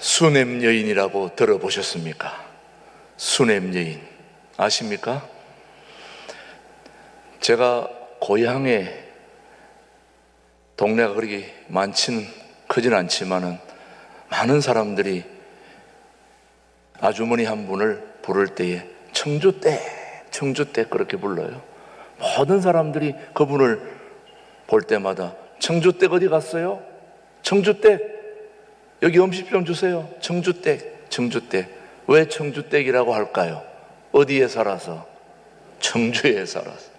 수냄 여인이라고 들어보셨습니까? 수냄 여인 아십니까? 제가 고향에 동네가 그렇게 크진 않지만은 많은 사람들이 아주머니 한 분을 부를 때에 청주댁 그렇게 불러요. 모든 사람들이 그분을 볼 때마다 청주댁 어디 갔어요? 청주댁 여기 음식 좀 주세요. 청주댁. 왜 청주댁이라고 할까요? 어디에 살아서? 청주에 살아서.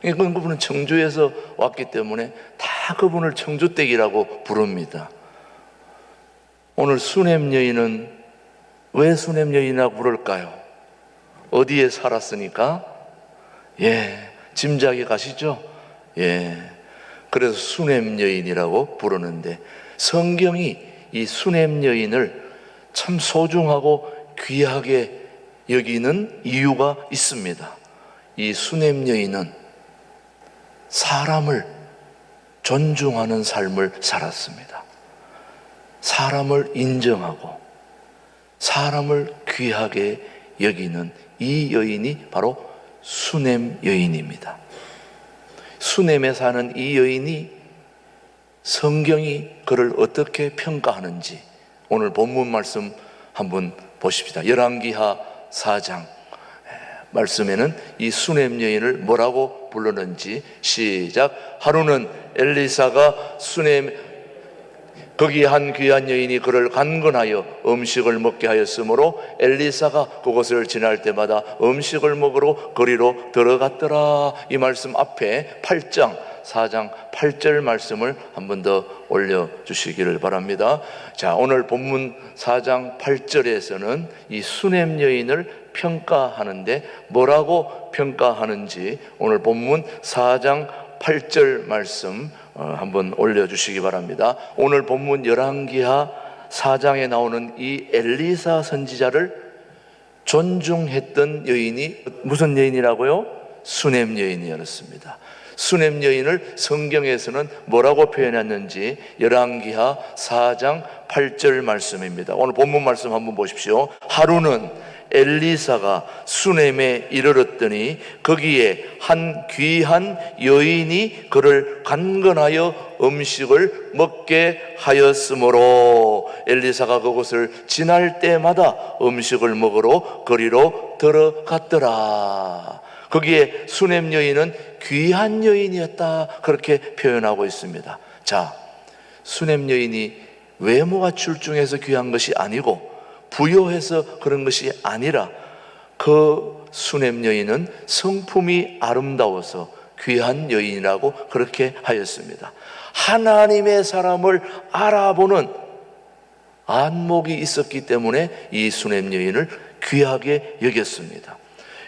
그분은 청주에서 왔기 때문에 다 그분을 청주댁이라고 부릅니다. 오늘 수냄 여인은 왜 수냄 여인이라고 부를까요? 어디에 살았으니까? 짐작이 가시죠? 그래서 수냄 여인이라고 부르는데, 성경이 이 수냄 여인을 참 소중하고 귀하게 여기는 이유가 있습니다. 이 수냄 여인은 사람을 존중하는 삶을 살았습니다. 사람을 인정하고 사람을 귀하게 여기는 이 여인이 바로 수냄 여인입니다. 수냄에 사는 이 여인이 성경이 그를 어떻게 평가하는지 오늘 본문 말씀 한번 보십시다. 열왕기하 4장 말씀에는 이 수냄 여인을 뭐라고 불렀는지 시작. 하루는 엘리사가 거기 한 귀한 여인이 그를 간근하여 음식을 먹게 하였으므로 엘리사가 그곳을 지날 때마다 음식을 먹으러 거리로 들어갔더라. 이 말씀 앞에 4장 8절 말씀을 한 번 더 올려주시기를 바랍니다. 자, 오늘 본문 4장 8절에서는 이 수냄 여인을 평가하는데 뭐라고 평가하는지 오늘 본문 4장 8절 말씀 한번 올려주시기 바랍니다. 오늘 본문 열왕기하 4장에 나오는 이 엘리사 선지자를 존중했던 여인이 무슨 여인이라고요? 수냄 여인이었습니다. 수냄 여인을 성경에서는 뭐라고 표현했는지 열왕기하 4장 8절 말씀입니다. 오늘 본문 말씀 한번 보십시오. 하루는 엘리사가 수냄에 이르렀더니 거기에 한 귀한 여인이 그를 간근하여 음식을 먹게 하였으므로 엘리사가 그곳을 지날 때마다 음식을 먹으러 거리로 들어갔더라. 거기에 수냄 여인은 귀한 여인이었다, 그렇게 표현하고 있습니다. 자, 수냄 여인이 외모가 출중해서 귀한 것이 아니고 부요해서 그런 것이 아니라 그 수냄 여인은 성품이 아름다워서 귀한 여인이라고 그렇게 하였습니다. 하나님의 사람을 알아보는 안목이 있었기 때문에 이 수냄 여인을 귀하게 여겼습니다.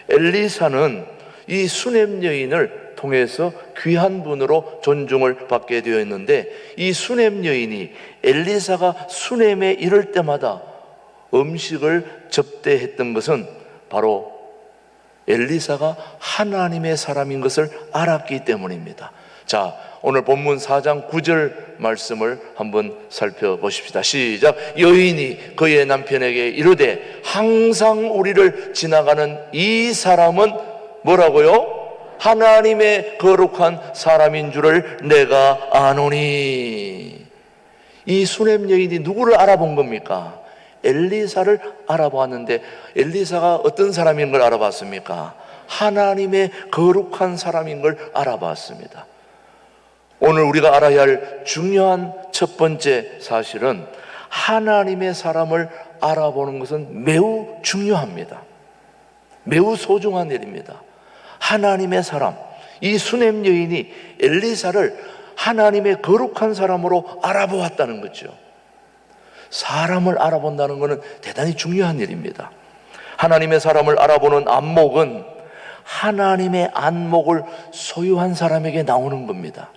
엘리사는 이 수냄 여인을 통해서 귀한 분으로 존중을 받게 되었는데, 이 수냄 여인이 엘리사가 수냄에 이를 때마다 음식을 접대했던 것은 바로 엘리사가 하나님의 사람인 것을 알았기 때문입니다. 자, 오늘 본문 4장 9절 말씀을 한번 살펴보십시다. 시작. 여인이 그의 남편에게 이르되 항상 우리를 지나가는 이 사람은 뭐라고요? 하나님의 거룩한 사람인 줄을 내가 아노니. 이 수냄 여인이 누구를 알아본 겁니까? 엘리사를 알아보았는데 엘리사가 어떤 사람인 걸 알아봤습니까? 하나님의 거룩한 사람인 걸 알아봤습니다. 오늘 우리가 알아야 할 중요한 첫 번째 사실은 하나님의 사람을 알아보는 것은 매우 중요합니다. 매우 소중한 일입니다. 하나님의 사람, 이 수냄 여인이 엘리사를 하나님의 거룩한 사람으로 알아보았다는 거죠. 사람을 알아본다는 것은 대단히 중요한 일입니다. 하나님의 사람을 알아보는 안목은 하나님의 안목을 소유한 사람에게 나오는 겁니다.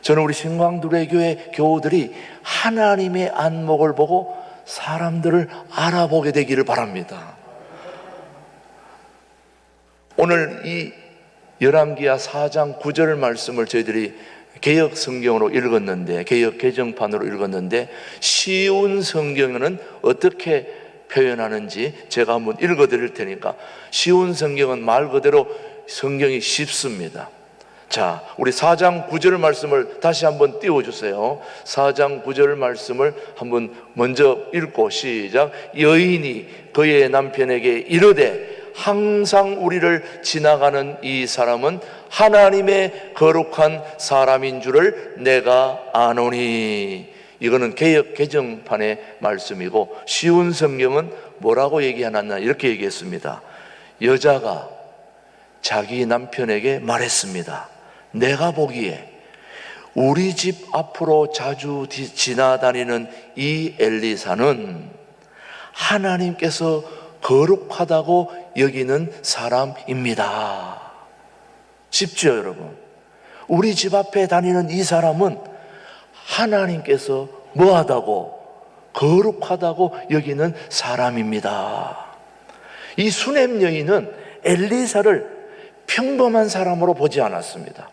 저는 우리 신광두레교회 교우들이 하나님의 안목을 보고 사람들을 알아보게 되기를 바랍니다. 오늘 이 열왕기하 4장 9절 말씀을 저희들이 개역 성경으로 읽었는데, 개역 개정판으로 읽었는데, 쉬운 성경에는 어떻게 표현하는지 제가 한번 읽어 드릴 테니까. 쉬운 성경은 말 그대로 성경이 쉽습니다. 자, 우리 4장 9절 말씀을 다시 한번 띄워주세요. 4장 9절 말씀을 한번 먼저 읽고 시작. 여인이 그의 남편에게 이르되 항상 우리를 지나가는 이 사람은 하나님의 거룩한 사람인 줄을 내가 아노니. 이거는 개역 개정판의 말씀이고, 쉬운 성경은 뭐라고 얘기하나 이렇게 얘기했습니다. 여자가 자기 남편에게 말했습니다. 내가 보기에 우리 집 앞으로 자주 지나다니는 이 엘리사는 하나님께서 거룩하다고 여기는 사람입니다. 쉽죠, 여러분? 우리 집 앞에 다니는 이 사람은 하나님께서 뭐하다고? 거룩하다고 여기는 사람입니다. 이 수넴 여인은 엘리사를 평범한 사람으로 보지 않았습니다.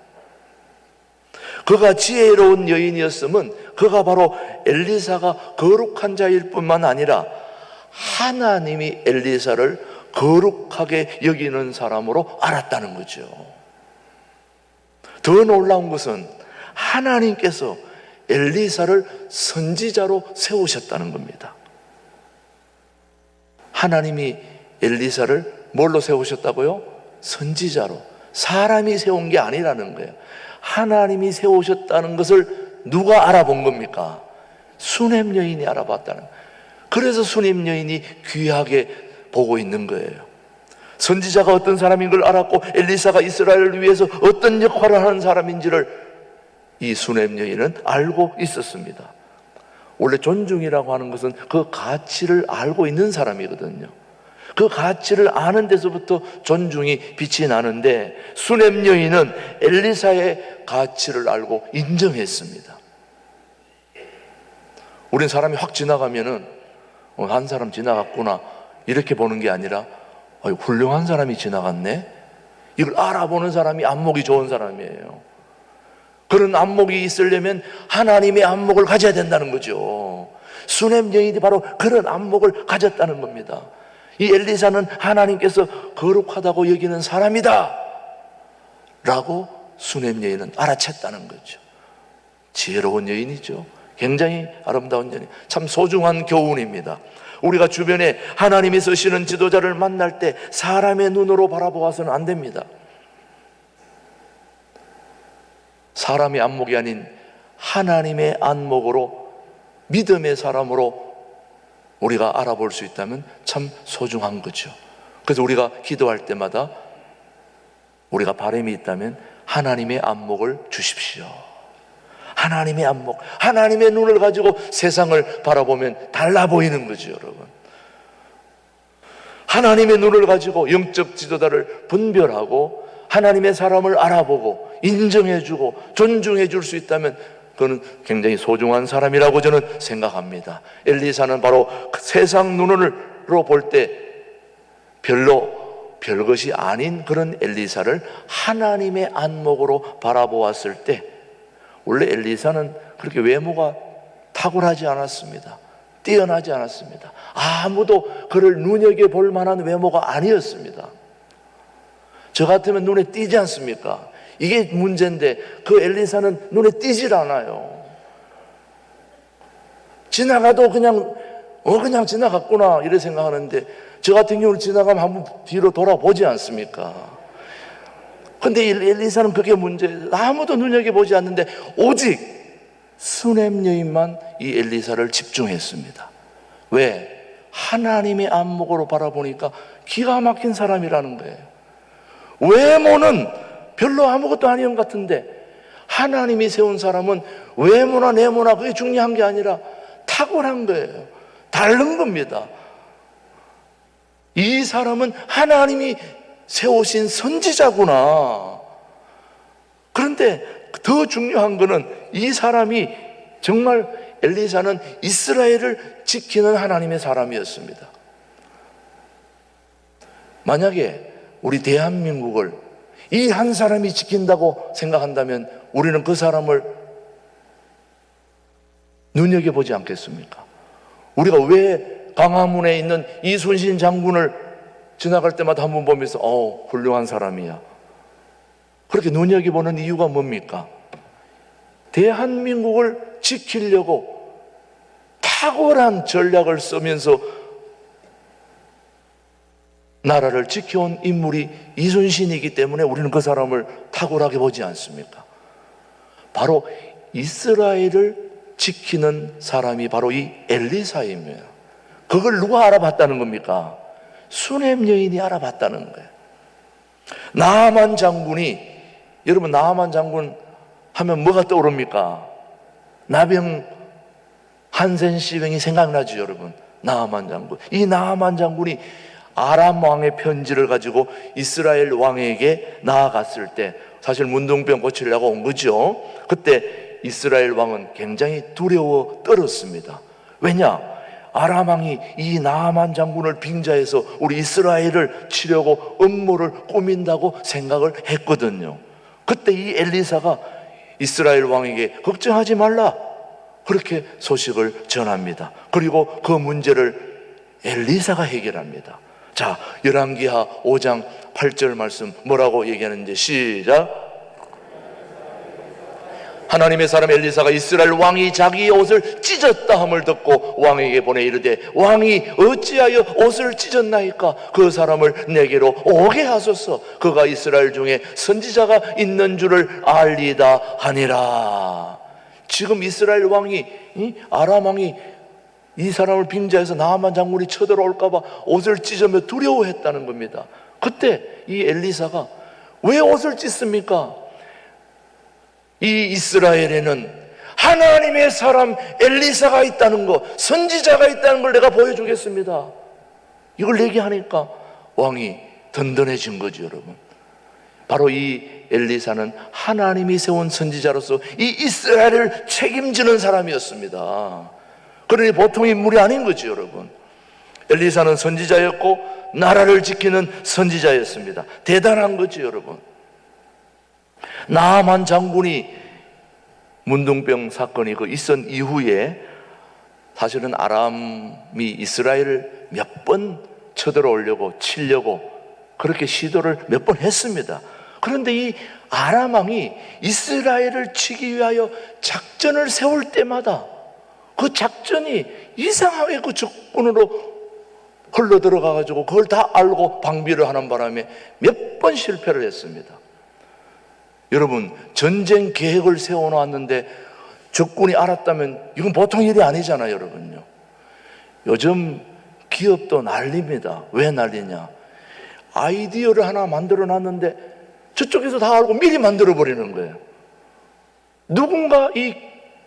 그가 지혜로운 여인이었으면 그가 바로 엘리사가 거룩한 자일 뿐만 아니라 하나님이 엘리사를 거룩하게 여기는 사람으로 알았다는 거죠. 더 놀라운 것은 하나님께서 엘리사를 선지자로 세우셨다는 겁니다. 하나님이 엘리사를 뭘로 세우셨다고요? 선지자로. 사람이 세운 게 아니라는 거예요. 하나님이 세우셨다는 것을 누가 알아본 겁니까? 수넴 여인이 알아봤다는 거예요. 그래서 수넴 여인이 귀하게 보고 있는 거예요. 선지자가 어떤 사람인 걸 알았고 엘리사가 이스라엘을 위해서 어떤 역할을 하는 사람인지를 이 수넴 여인은 알고 있었습니다. 원래 존중이라고 하는 것은 그 가치를 알고 있는 사람이거든요. 그 가치를 아는 데서부터 존중이 빛이 나는데, 수넴 여인은 엘리사의 가치를 알고 인정했습니다. 우린 사람이 확 지나가면은 한 사람 지나갔구나 이렇게 보는 게 아니라 훌륭한 사람이 지나갔네, 이걸 알아보는 사람이 안목이 좋은 사람이에요. 그런 안목이 있으려면 하나님의 안목을 가져야 된다는 거죠. 수넴 여인이 바로 그런 안목을 가졌다는 겁니다. 이 엘리사는 하나님께서 거룩하다고 여기는 사람이다 라고 수넴 여인은 알아챘다는 거죠. 지혜로운 여인이죠. 굉장히 아름다운 여인, 참 소중한 교훈입니다. 우리가 주변에 하나님이 쓰시는 지도자를 만날 때 사람의 눈으로 바라보아서는 안 됩니다. 사람의 안목이 아닌 하나님의 안목으로, 믿음의 사람으로 우리가 알아볼 수 있다면 참 소중한 거죠. 그래서 우리가 기도할 때마다 우리가 바람이 있다면 하나님의 안목을 주십시오. 하나님의 안목, 하나님의 눈을 가지고 세상을 바라보면 달라 보이는 거죠, 여러분. 하나님의 눈을 가지고 영적 지도자를 분별하고 하나님의 사람을 알아보고 인정해주고 존중해줄 수 있다면 그는 굉장히 소중한 사람이라고 저는 생각합니다. 엘리사는 바로 세상 눈으로 볼 때 별로 별것이 아닌 그런 엘리사를 하나님의 안목으로 바라보았을 때, 원래 엘리사는 그렇게 외모가 탁월하지 않았습니다. 뛰어나지 않았습니다. 아무도 그를 눈여겨볼 만한 외모가 아니었습니다. 저 같으면 눈에 띄지 않습니까? 이게 문제인데 그 엘리사는 눈에 띄질 않아요. 지나가도 그냥 지나갔구나 이렇게 생각하는데, 저 같은 경우는 지나가면 한번 뒤로 돌아보지 않습니까? 근데 엘리사는 그게 문제예요. 아무도 눈여겨보지 않는데 오직 수넴 여인만 이 엘리사를 집중했습니다. 왜? 하나님의 안목으로 바라보니까 기가 막힌 사람이라는 거예요. 외모는 별로 아무것도 아닌 것 같은데 하나님이 세운 사람은 외모나 내모나 그게 중요한 게 아니라 탁월한 거예요. 다른 겁니다. 이 사람은 하나님이 세우신 선지자구나. 그런데 더 중요한 거는 이 사람이 정말, 엘리사는 이스라엘을 지키는 하나님의 사람이었습니다. 만약에 우리 대한민국을 이 한 사람이 지킨다고 생각한다면 우리는 그 사람을 눈여겨보지 않겠습니까? 우리가 왜 광화문에 있는 이순신 장군을 지나갈 때마다 한번 보면서 훌륭한 사람이야, 그렇게 눈여겨보는 이유가 뭡니까? 대한민국을 지키려고 탁월한 전략을 쓰면서 나라를 지켜온 인물이 이순신이기 때문에 우리는 그 사람을 탁월하게 보지 않습니까? 바로 이스라엘을 지키는 사람이 바로 이 엘리사입니다. 그걸 누가 알아봤다는 겁니까? 수넴 여인이 알아봤다는 거예요. 나아만 장군이, 여러분 나아만 장군 하면 뭐가 떠오릅니까? 나병 한센 시병이 생각나죠, 여러분. 나아만 장군. 이 나아만 장군이 아람 왕의 편지를 가지고 이스라엘 왕에게 나아갔을 때 사실 문둥병 고치려고 온 거죠. 그때 이스라엘 왕은 굉장히 두려워 떨었습니다. 왜냐? 아람 왕이 이 나아만 장군을 빙자해서 우리 이스라엘을 치려고 음모를 꾸민다고 생각을 했거든요. 그때 이 엘리사가 이스라엘 왕에게 걱정하지 말라, 그렇게 소식을 전합니다. 그리고 그 문제를 엘리사가 해결합니다. 자, 열왕기하 5장 8절 말씀 뭐라고 얘기하는지 시작. 하나님의 사람 엘리사가 이스라엘 왕이 자기의 옷을 찢었다 함을 듣고 왕에게 보내 이르되 왕이 어찌하여 옷을 찢었나이까? 그 사람을 내게로 오게 하소서. 그가 이스라엘 중에 선지자가 있는 줄을 알리다 하니라. 지금 이스라엘 왕이, 아람 왕이 이 사람을 빙자해서 나아만 장군이 쳐들어올까봐 옷을 찢으며 두려워했다는 겁니다. 그때 이 엘리사가 왜 옷을 찢습니까? 이 이스라엘에는 하나님의 사람 엘리사가 있다는 거, 선지자가 있다는 걸 내가 보여주겠습니다. 이걸 얘기하니까 왕이 든든해진 거죠, 여러분. 바로 이 엘리사는 하나님이 세운 선지자로서 이 이스라엘을 책임지는 사람이었습니다. 그러니 보통 인물이 아닌 거죠, 여러분. 엘리사는 선지자였고 나라를 지키는 선지자였습니다. 대단한 거죠, 여러분. 나아만 장군이 문둥병 사건이 있은 이후에 사실은 아람이 이스라엘을 몇 번 쳐들어오려고 치려고 그렇게 시도를 몇 번 했습니다. 그런데 이 아람 왕이 이스라엘을 치기 위하여 작전을 세울 때마다 그 작전이 이상하게 그 적군으로 흘러 들어가가지고 그걸 다 알고 방비를 하는 바람에 몇 번 실패를 했습니다. 여러분, 전쟁 계획을 세워놓았는데 적군이 알았다면 이건 보통 일이 아니잖아요, 여러분요. 요즘 기업도 난립니다. 왜 난리냐? 아이디어를 하나 만들어 놨는데 저쪽에서 다 알고 미리 만들어 버리는 거예요. 누군가 이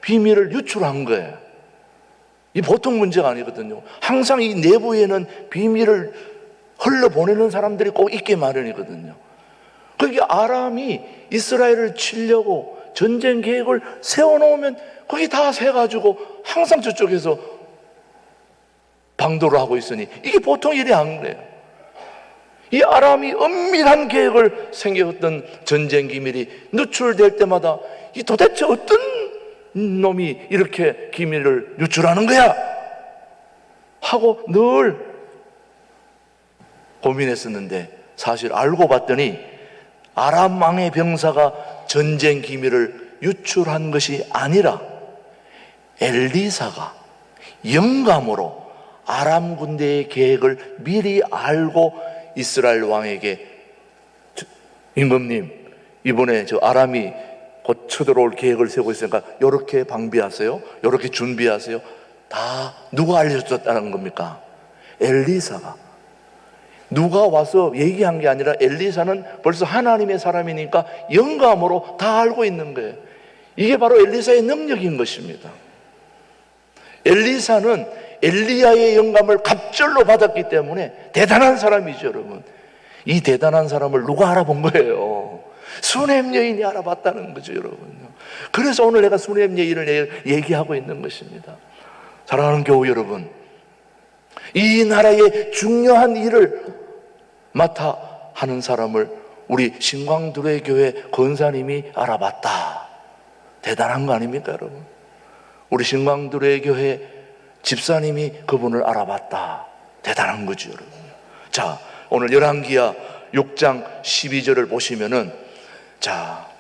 비밀을 유출한 거예요. 이 보통 문제가 아니거든요. 항상 이 내부에는 비밀을 흘러보내는 사람들이 꼭 있게 마련이거든요. 그게 아람이 이스라엘을 치려고 전쟁 계획을 세워놓으면 거기 다 세가지고 항상 저쪽에서 방도를 하고 있으니 이게 보통 일이 아니에요. 이 아람이 은밀한 계획을 생겼던 전쟁 기밀이 누출될 때마다 이 도대체 어떤 놈이 이렇게 기밀을 유출하는 거야? 하고 늘 고민했었는데 사실 알고 봤더니 아람 왕의 병사가 전쟁 기밀을 유출한 것이 아니라 엘리사가 영감으로 아람 군대의 계획을 미리 알고 이스라엘 왕에게 임금님, 이번에 저 아람이 곧 쳐들어올 계획을 세우고 있으니까 이렇게 방비하세요, 이렇게 준비하세요. 다 누가 알려줬다는 겁니까? 엘리사가. 누가 와서 얘기한 게 아니라 엘리사는 벌써 하나님의 사람이니까 영감으로 다 알고 있는 거예요. 이게 바로 엘리사의 능력인 것입니다. 엘리사는 엘리야의 영감을 갑절로 받았기 때문에 대단한 사람이죠, 여러분. 이 대단한 사람을 누가 알아본 거예요? 수넴 여인이 알아봤다는 거죠, 여러분. 그래서 오늘 내가 수넴 여인을 얘기하고 있는 것입니다. 사랑하는 교우 여러분, 이 나라의 중요한 일을 맡아 하는 사람을 우리 신광두레 교회 권사님이 알아봤다. 대단한 거 아닙니까, 여러분? 우리 신광두레 교회 집사님이 그분을 알아봤다. 대단한 거죠, 여러분. 자, 오늘 열왕기하 6장 12절을 보시면은, 자,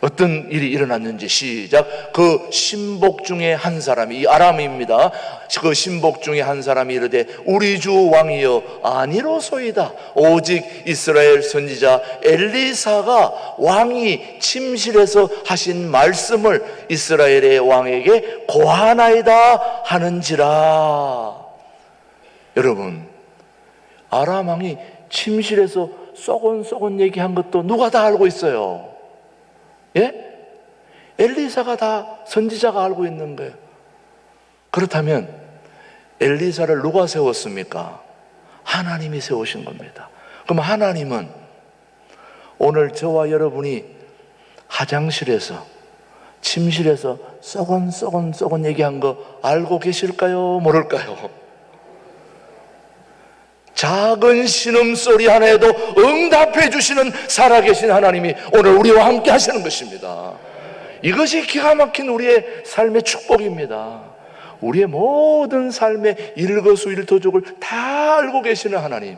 어떤 일이 일어났는지 시작. 그 신복 중에 한 사람이, 이 아람입니다. 그 신복 중에 한 사람이 이르되 우리 주 왕이여 아니로소이다. 오직 이스라엘 선지자 엘리사가 왕이 침실에서 하신 말씀을 이스라엘의 왕에게 고하나이다 하는지라. 여러분, 아람 왕이 침실에서 쏘곤쏘곤 얘기한 것도 누가 다 알고 있어요? 예? 엘리사가 다 선지자가 알고 있는 거예요. 그렇다면 엘리사를 누가 세웠습니까? 하나님이 세우신 겁니다. 그럼 하나님은 오늘 저와 여러분이 화장실에서, 침실에서 쏘곤 얘기한 거 알고 계실까요? 모를까요? 작은 신음소리 하나에도 응답해 주시는 살아계신 하나님이 오늘 우리와 함께 하시는 것입니다. 이것이 기가 막힌 우리의 삶의 축복입니다. 우리의 모든 삶의 일거수일투족을 다 알고 계시는 하나님,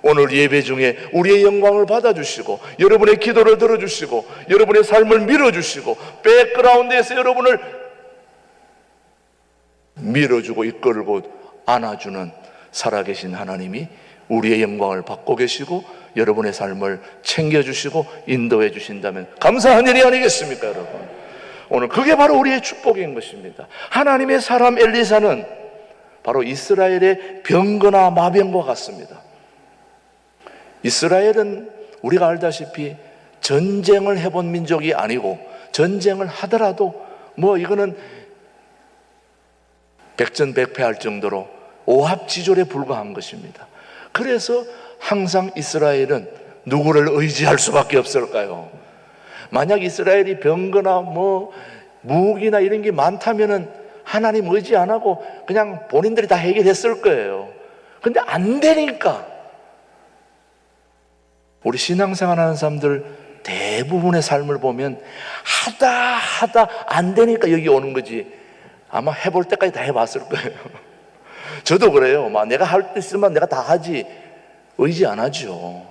오늘 예배 중에 우리의 영광을 받아주시고 여러분의 기도를 들어주시고 여러분의 삶을 밀어주시고 백그라운드에서 여러분을 밀어주고 이끌고 안아주는 살아계신 하나님이 우리의 영광을 받고 계시고 여러분의 삶을 챙겨주시고 인도해 주신다면 감사한 일이 아니겠습니까, 여러분? 오늘 그게 바로 우리의 축복인 것입니다. 하나님의 사람 엘리사는 바로 이스라엘의 병거나 마병과 같습니다. 이스라엘은 우리가 알다시피 전쟁을 해본 민족이 아니고, 전쟁을 하더라도 뭐 이거는 백전백패할 정도로 오합지졸에 불과한 것입니다. 그래서 항상 이스라엘은 누구를 의지할 수밖에 없을까요? 만약 이스라엘이 병거나 뭐 무기나 이런 게 많다면은 하나님 의지 안 하고 그냥 본인들이 다 해결했을 거예요. 근데 안 되니까, 우리 신앙생활 하는 사람들 대부분의 삶을 보면 하다 안 되니까 여기 오는 거지, 아마 해볼 때까지 다 해봤을 거예요. 저도 그래요. 막 내가 할 때 있으면 내가 다 하지, 의지 안 하죠.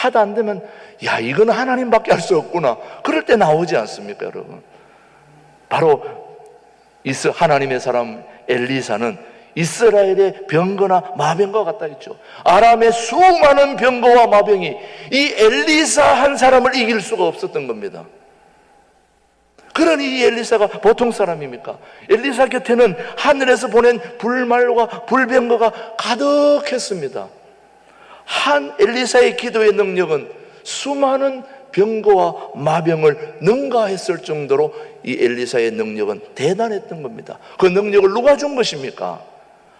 하다 안 되면 야, 이거는 하나님밖에 할 수 없구나, 그럴 때 나오지 않습니까, 여러분? 바로 하나님의 사람 엘리사는 이스라엘의 병거나 마병과 같다 했죠. 아람의 수많은 병거와 마병이 이 엘리사 한 사람을 이길 수가 없었던 겁니다. 그러니 이 엘리사가 보통 사람입니까? 엘리사 곁에는 하늘에서 보낸 불말과 불병거가 가득했습니다. 한 엘리사의 기도의 능력은 수많은 병거와 마병을 능가했을 정도로 이 엘리사의 능력은 대단했던 겁니다. 그 능력을 누가 준 것입니까?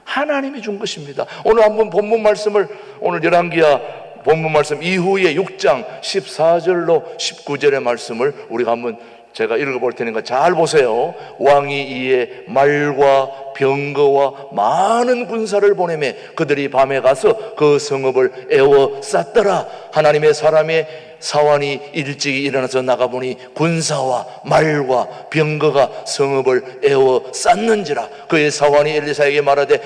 하나님이 준 것입니다. 오늘 한번 본문 말씀을, 오늘 열왕기하 본문 말씀 이후에 6장 14절로 19절의 말씀을 우리가 한번 제가 읽어볼 테니까 잘 보세요. 왕이 이에 말과 병거와 많은 군사를 보내매 그들이 밤에 가서 그 성읍을 에워쌌더라. 하나님의 사람의 사환이 일찍이 일어나서 나가보니 군사와 말과 병거가 성읍을 에워쌌는지라. 그의 사환이 엘리사에게 말하되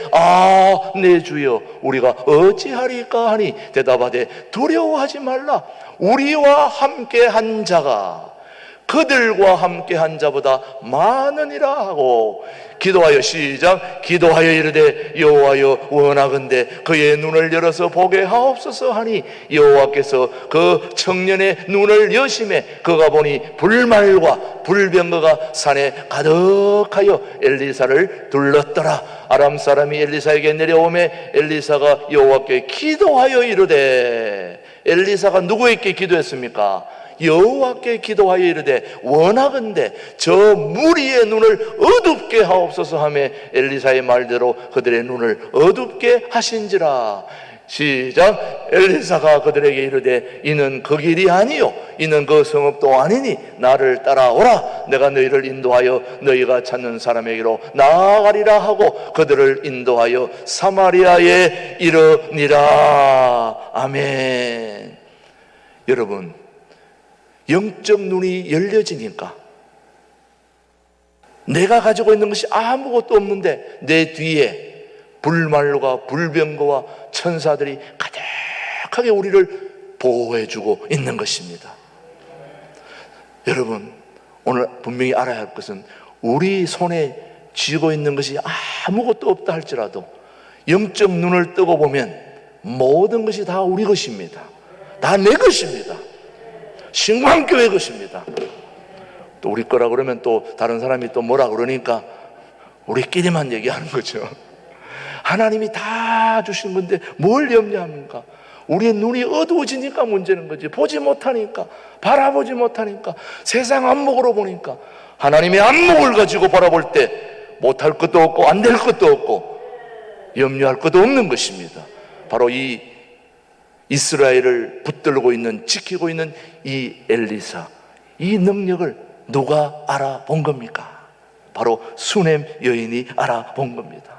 내 주여 우리가 어찌하리까 하니 대답하되 두려워하지 말라. 우리와 함께 한 자가 그들과 함께 한 자보다 많으니라 하고 기도하여 시작. 기도하여 이르되 여호와여 원하건대 그의 눈을 열어서 보게 하옵소서 하니 여호와께서 그 청년의 눈을 여심해 그가 보니 불말과 불병거가 산에 가득하여 엘리사를 둘렀더라. 아람 사람이 엘리사에게 내려오매 엘리사가 여호와께 기도하여 이르되, 엘리사가 누구에게 기도했습니까? 여호와께 기도하여 이르되 원하건대 저 무리의 눈을 어둡게 하옵소서 하며 엘리사의 말대로 그들의 눈을 어둡게 하신지라. 시작. 엘리사가 그들에게 이르되 이는 그 길이 아니요 이는 그 성읍도 아니니 나를 따라오라. 내가 너희를 인도하여 너희가 찾는 사람에게로 나아가리라 하고 그들을 인도하여 사마리아에 이르니라. 아멘. 여러분, 영적 눈이 열려지니까 내가 가지고 있는 것이 아무것도 없는데 내 뒤에 불말과 불병거와 천사들이 가득하게 우리를 보호해주고 있는 것입니다. 여러분, 오늘 분명히 알아야 할 것은 우리 손에 쥐고 있는 것이 아무것도 없다 할지라도 영적 눈을 뜨고 보면 모든 것이 다 우리 것입니다. 다 내 것입니다. 신광교회 것입니다. 또 우리 거라 그러면 또 다른 사람이 또 뭐라 그러니까 우리끼리만 얘기하는 거죠. 하나님이 다 주신 건데 뭘 염려합니까? 우리의 눈이 어두워지니까 문제는 거지. 보지 못하니까, 바라보지 못하니까, 세상 안목으로 보니까, 하나님의 안목을 가지고 바라볼 때 못할 것도 없고 안 될 것도 없고 염려할 것도 없는 것입니다. 바로 이 이스라엘을 붙들고 있는, 지키고 있는 이 엘리사, 이 능력을 누가 알아본 겁니까? 바로 수넴 여인이 알아본 겁니다.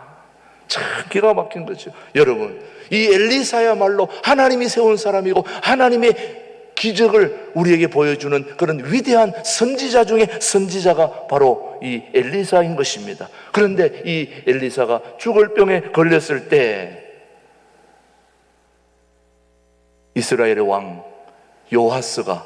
참 기가 막힌 거죠. 여러분, 이 엘리사야말로 하나님이 세운 사람이고 하나님의 기적을 우리에게 보여주는 그런 위대한 선지자 중에 선지자가 바로 이 엘리사인 것입니다. 그런데 이 엘리사가 죽을 병에 걸렸을 때 이스라엘의 왕 요하스가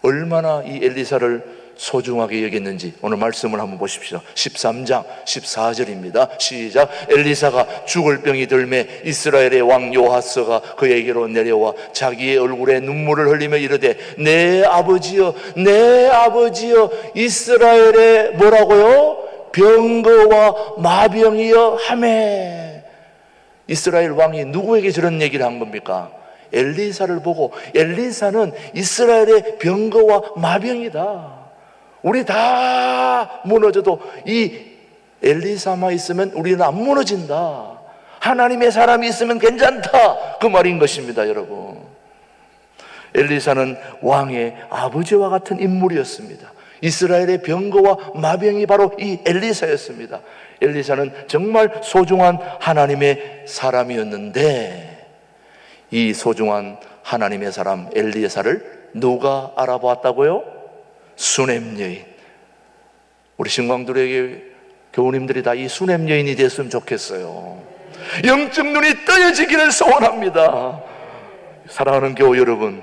얼마나 이 엘리사를 소중하게 여겼는지 오늘 말씀을 한번 보십시오. 13장 14절입니다. 시작. 엘리사가 죽을 병이 들매 이스라엘의 왕 요하스가 그에게로 내려와 자기의 얼굴에 눈물을 흘리며 이르되 내 아버지여 내 아버지여 이스라엘의 뭐라고요? 병거와 마병이여 하매. 이스라엘 왕이 누구에게 저런 얘기를 한 겁니까? 엘리사를 보고 엘리사는 이스라엘의 병거와 마병이다. 우리 다 무너져도 이 엘리사만 있으면 우리는 안 무너진다. 하나님의 사람이 있으면 괜찮다. 그 말인 것입니다, 여러분. 엘리사는 왕의 아버지와 같은 인물이었습니다. 이스라엘의 병거와 마병이 바로 이 엘리사였습니다. 엘리사는 정말 소중한 하나님의 사람이었는데 이 소중한 하나님의 사람 엘리사를 누가 알아보았다고요? 수넴 여인. 우리 신광들에게 교우님들이 다 이 수넴 여인이 됐으면 좋겠어요. 영적 눈이 떠여지기를 소원합니다. 사랑하는 교우 여러분,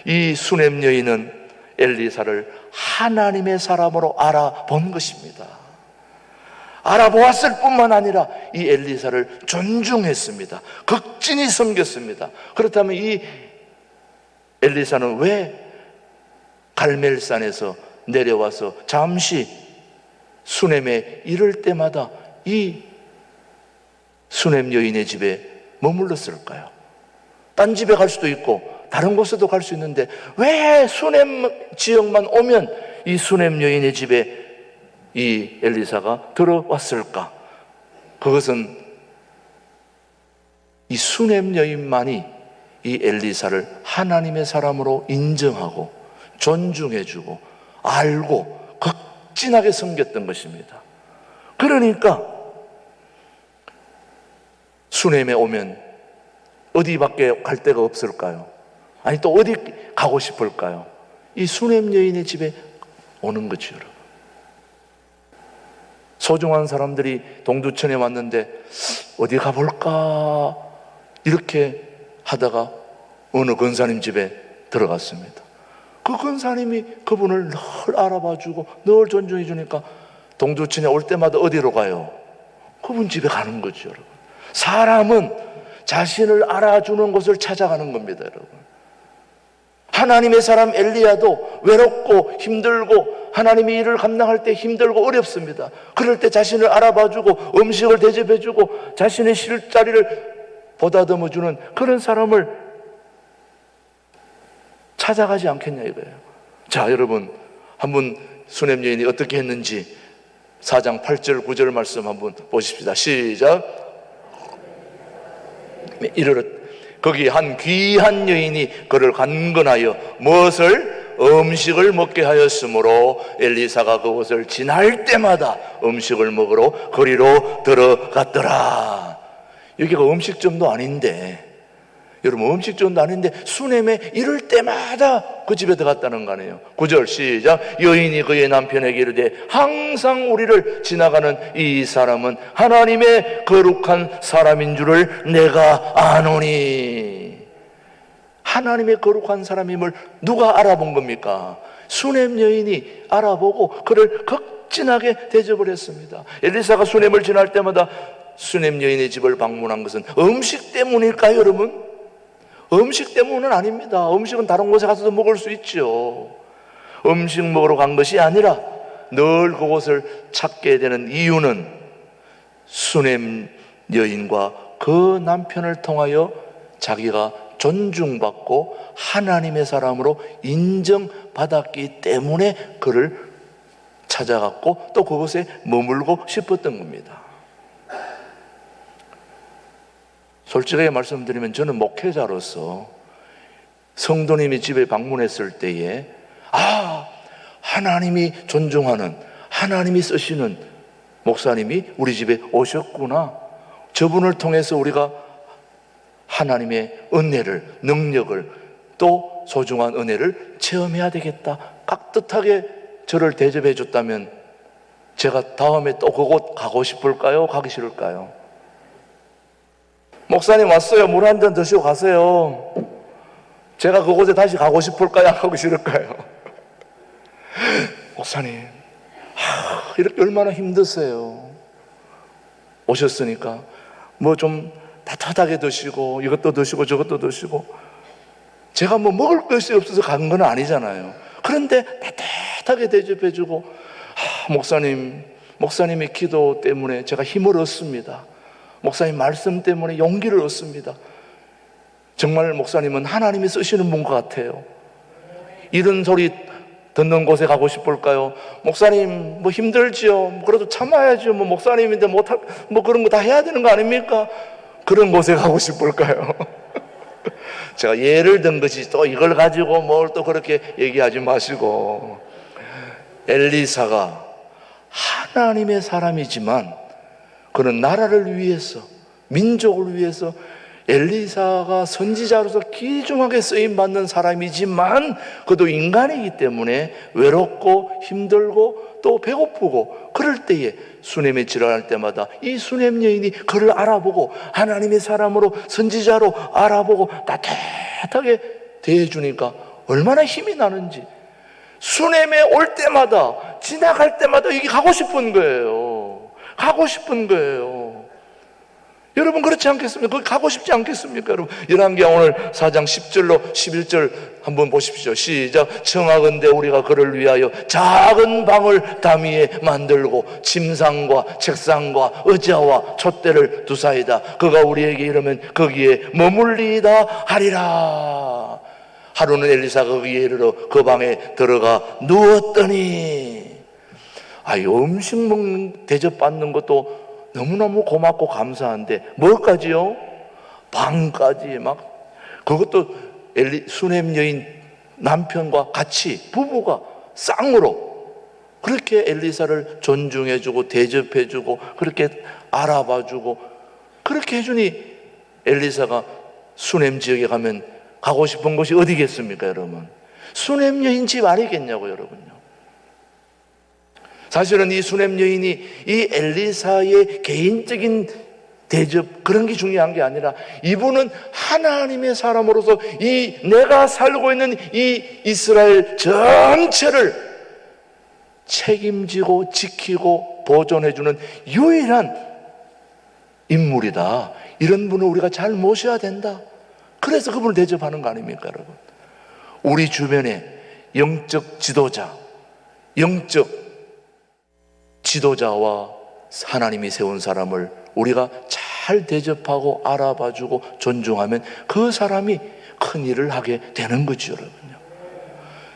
이 수넴 여인은 엘리사를 하나님의 사람으로 알아본 것입니다. 알아보았을 뿐만 아니라 이 엘리사를 존중했습니다. 극진히 섬겼습니다. 그렇다면 이 엘리사는 왜 갈멜산에서 내려와서 잠시 수넴에 이를 때마다 이 수넴 여인의 집에 머물렀을까요? 딴 집에 갈 수도 있고 다른 곳에도 갈 수 있는데 왜 수넴 지역만 오면 이 수넴 여인의 집에 이 엘리사가 들어왔을까? 그것은 이 수넴 여인만이 이 엘리사를 하나님의 사람으로 인정하고 존중해주고 알고 극진하게 섬겼던 것입니다. 그러니까 수넴에 오면 어디밖에 갈 데가 없을까요? 아니 또 어디 가고 싶을까요? 이 수넴 여인의 집에 오는 거죠, 여러분. 소중한 사람들이 동두천에 왔는데 어디 가볼까 이렇게 하다가 어느 권사님 집에 들어갔습니다. 그 권사님이 그분을 늘 알아봐주고 늘 존중해주니까 동두천에 올 때마다 어디로 가요? 그분 집에 가는 거죠, 여러분. 사람은 자신을 알아주는 곳을 찾아가는 겁니다, 여러분. 하나님의 사람 엘리야도 외롭고 힘들고 하나님의 일을 감당할 때 힘들고 어렵습니다. 그럴 때 자신을 알아봐주고 음식을 대접해주고 자신의 쉴 자리를 보다듬어주는 그런 사람을 찾아가지 않겠냐 이거예요. 자, 여러분 한번 수넴 여인이 어떻게 했는지 4장 8절 9절 말씀 한번 보십시다. 시작. 이르렀 거기 한 귀한 여인이 그를 간근하여 무엇을 음식을 먹게 하였으므로 엘리사가 그곳을 지날 때마다 음식을 먹으러 거리로 들어갔더라. 여기가 음식점도 아닌데 여러분, 음식점도 아닌데 수넴에 이럴 때마다 그 집에 들어갔다는 거 아니에요. 9절 시작. 여인이 그의 남편에게 이르되 항상 우리를 지나가는 이 사람은 하나님의 거룩한 사람인 줄을 내가 아노니. 하나님의 거룩한 사람임을 누가 알아본 겁니까? 수넴 여인이 알아보고 그를 극진하게 대접을 했습니다. 엘리사가 수넴을 지날 때마다 수넴 여인의 집을 방문한 것은 음식 때문일까요, 여러분? 음식 때문은 아닙니다. 음식은 다른 곳에 가서도 먹을 수 있죠. 음식 먹으러 간 것이 아니라 늘 그곳을 찾게 되는 이유는 수넴 여인과 그 남편을 통하여 자기가 존중받고 하나님의 사람으로 인정받았기 때문에 그를 찾아갔고 또 그곳에 머물고 싶었던 겁니다. 솔직하게 말씀드리면 저는 목회자로서 성도님이 집에 방문했을 때에 하나님이 존중하는, 하나님이 쓰시는 목사님이 우리 집에 오셨구나, 저분을 통해서 우리가 하나님의 은혜를, 능력을, 또 소중한 은혜를 체험해야 되겠다, 깍듯하게 저를 대접해 줬다면 제가 다음에 또 그곳 가고 싶을까요? 가기 싫을까요? 목사님 왔어요, 물 한 잔 드시고 가세요. 제가 그곳에 다시 가고 싶을까요? 안 가고 싫을까요? 목사님, 이렇게 얼마나 힘드세요. 오셨으니까 뭐 좀 따뜻하게 드시고 이것도 드시고 저것도 드시고. 제가 뭐 먹을 것이 없어서 간 건 아니잖아요. 그런데 따뜻하게 대접해주고, 목사님의 기도 때문에 제가 힘을 얻습니다. 목사님 말씀 때문에 용기를 얻습니다. 정말 목사님은 하나님이 쓰시는 분 같아요. 이런 소리 듣는 곳에 가고 싶을까요? 목사님 뭐 힘들지요. 그래도 참아야죠. 뭐 목사님인데 뭐 그런 거 다 해야 되는 거 아닙니까? 그런 곳에 가고 싶을까요? 제가 예를 든 것이 또 이걸 가지고 뭘 또 그렇게 얘기하지 마시고, 엘리사가 하나님의 사람이지만 그는 나라를 위해서, 민족을 위해서 엘리사가 선지자로서 귀중하게 쓰임받는 사람이지만 그도 인간이기 때문에 외롭고 힘들고 또 배고프고 그럴 때에 수넴에 지나갈 때마다 이 수넴 여인이 그를 알아보고 하나님의 사람으로, 선지자로 알아보고 따뜻하게 대해주니까 얼마나 힘이 나는지, 수넴에 올 때마다, 지나갈 때마다 여기 가고 싶은 거예요. 가고 싶은 거예요. 여러분 그렇지 않겠습니까? 거기 가고 싶지 않겠습니까? 여러분, 열왕기하 오늘 4장 10절로 11절 한번 보십시오. 시작. 청하건대 우리가 그를 위하여 작은 방을 담 위에 만들고 침상과 책상과 의자와 촛대를 두사이다. 그가 우리에게 이르면 거기에 머물리이다 하리라. 하루는 엘리사가 거기에 이르러 그 방에 들어가 누웠더니, 음식 먹는 대접받는 것도 너무너무 고맙고 감사한데 뭘까지요? 방까지 그것도 수넴 여인 남편과 같이 부부가 쌍으로 그렇게 엘리사를 존중해주고 대접해주고 그렇게 알아봐주고 그렇게 해주니 엘리사가 수넴 지역에 가면 가고 싶은 곳이 어디겠습니까, 여러분? 수넴 여인 집 아니겠냐고, 여러분요. 사실은 이 수넴 여인이 이 엘리사의 개인적인 대접 그런 게 중요한 게 아니라 이분은 하나님의 사람으로서 내가 살고 있는 이 이스라엘 전체를 책임지고 지키고 보존해주는 유일한 인물이다. 이런 분을 우리가 잘 모셔야 된다. 그래서 그분을 대접하는 거 아닙니까, 여러분? 우리 주변에 영적 지도자, 영적 지도자와 하나님이 세운 사람을 우리가 잘 대접하고 알아봐주고 존중하면 그 사람이 큰 일을 하게 되는 거죠, 여러분요.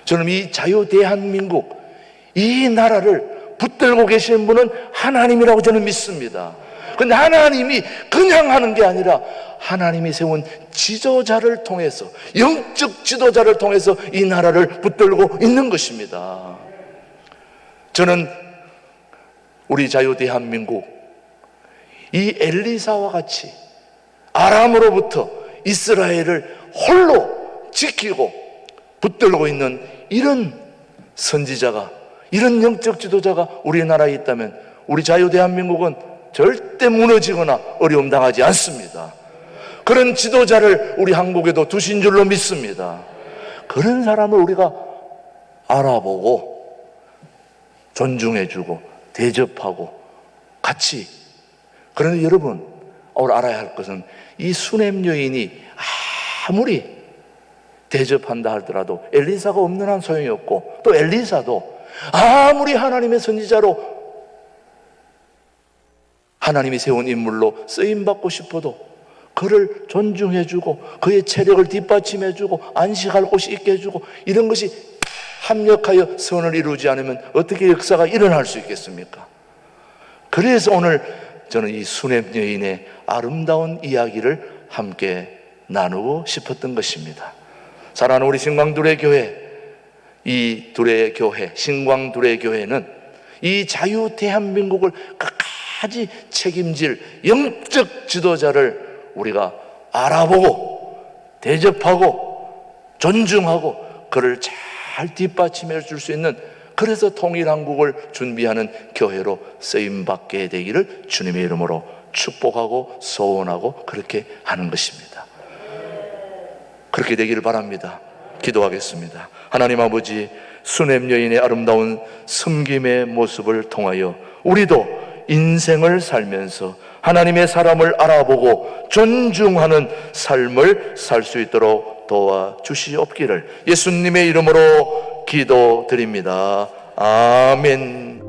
저는 이 자유 대한민국, 이 나라를 붙들고 계시는 분은 하나님이라고 저는 믿습니다. 근데 하나님이 그냥 하는 게 아니라 하나님이 세운 지도자를 통해서, 영적 지도자를 통해서 이 나라를 붙들고 있는 것입니다. 저는 우리 자유 대한민국, 이 엘리사와 같이 아람으로부터 이스라엘을 홀로 지키고 붙들고 있는 이런 선지자가, 이런 영적 지도자가 우리나라에 있다면 우리 자유대한민국은 절대 무너지거나 어려움 당하지 않습니다. 그런 지도자를 우리 한국에도 두신 줄로 믿습니다. 그런 사람을 우리가 알아보고 존중해주고 대접하고 같이. 그런데 여러분, 오늘 알아야 할 것은 이 수넴 여인이 아무리 대접한다 하더라도 엘리사가 없는 한 소용이 없고, 또 엘리사도 아무리 하나님의 선지자로 하나님이 세운 인물로 쓰임받고 싶어도 그를 존중해주고 그의 체력을 뒷받침해주고 안식할 곳이 있게 해주고 이런 것이 합력하여 선을 이루지 않으면 어떻게 역사가 일어날 수 있겠습니까? 그래서 오늘 저는 이 수넴 여인의 아름다운 이야기를 함께 나누고 싶었던 것입니다. 사랑하는 우리 신광두레 교회, 이 두레 교회, 신광두레 교회는 이 자유 대한민국을 끝까지 책임질 영적 지도자를 우리가 알아보고 대접하고 존중하고 그를 잘 뒷받침해 줄 수 있는, 그래서 통일한국을 준비하는 교회로 쓰임받게 되기를 주님의 이름으로 축복하고 소원하고 그렇게 하는 것입니다. 그렇게 되기를 바랍니다. 기도하겠습니다. 하나님 아버지, 수넴 여인의 아름다운 섬김의 모습을 통하여 우리도 인생을 살면서 하나님의 사람을 알아보고 존중하는 삶을 살 수 있도록 도와주시옵기를 예수님의 이름으로 기도드립니다. 아멘.